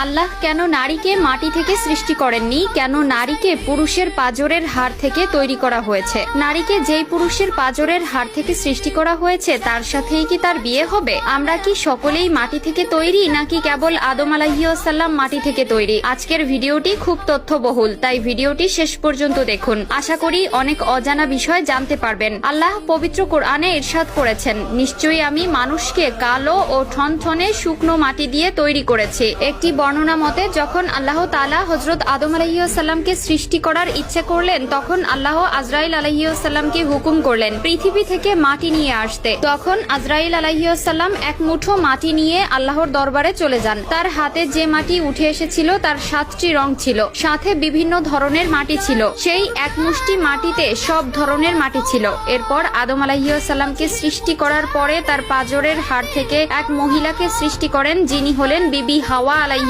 আল্লাহ কেন নারীকে মাটি থেকে সৃষ্টি করেননি? কেন নারীকে পুরুষের পাঁজরের হাড় থেকে তৈরি করা হয়েছে? নারীকে যেই পুরুষের পাঁজরের হাড় থেকে সৃষ্টি করা হয়েছে তার সাথেই কি তার বিয়ে হবে? আমরা কি সকলেই মাটি থেকে তৈরি, নাকি কেবল আদম আলাইহিসসালাম মাটি থেকে তৈরি? আজকের ভিডিওটি খুব তথ্যবহুল, তাই ভিডিওটি শেষ পর্যন্ত দেখুন। আশা করি অনেক অজানা বিষয় জানতে পারবেন। আল্লাহ পবিত্র কোরআনে ইরশাদ করেছেন, নিশ্চয়ই আমি মানুষকে কালো ও ঠনঠনে শুকনো মাটি দিয়ে তৈরি করেছি। একটি বর্ণনা মতে যখন আল্লাহ তাআলা হযরত আদম আলাইহিসসালামকে সৃষ্টি করার ইচ্ছে করলেন, তখন আল্লাহ আজরাইল আলাইহিসসালামকে হুকুম করলেন পৃথিবী থেকে মাটি নিয়ে আসতে। তখন আজরাইল আলাইহিসসালাম এক মুঠো মাটি নিয়ে আল্লাহর দরবারে চলে যান। তার হাতে যে মাটি উঠে এসেছিল তার 7টি রং ছিল, সাথে বিভিন্ন ধরনের মাটি ছিল। সেই এক মুষ্টি মাটিতে সব ধরনের মাটি ছিল। এরপর আদম আলাইহিসসালামকে সৃষ্টি করার পরে তার পাঁজরের হাড় থেকে এক মহিলাকে সৃষ্টি করেন, যিনি হলেন বিবি হাওয়া আলাইহিস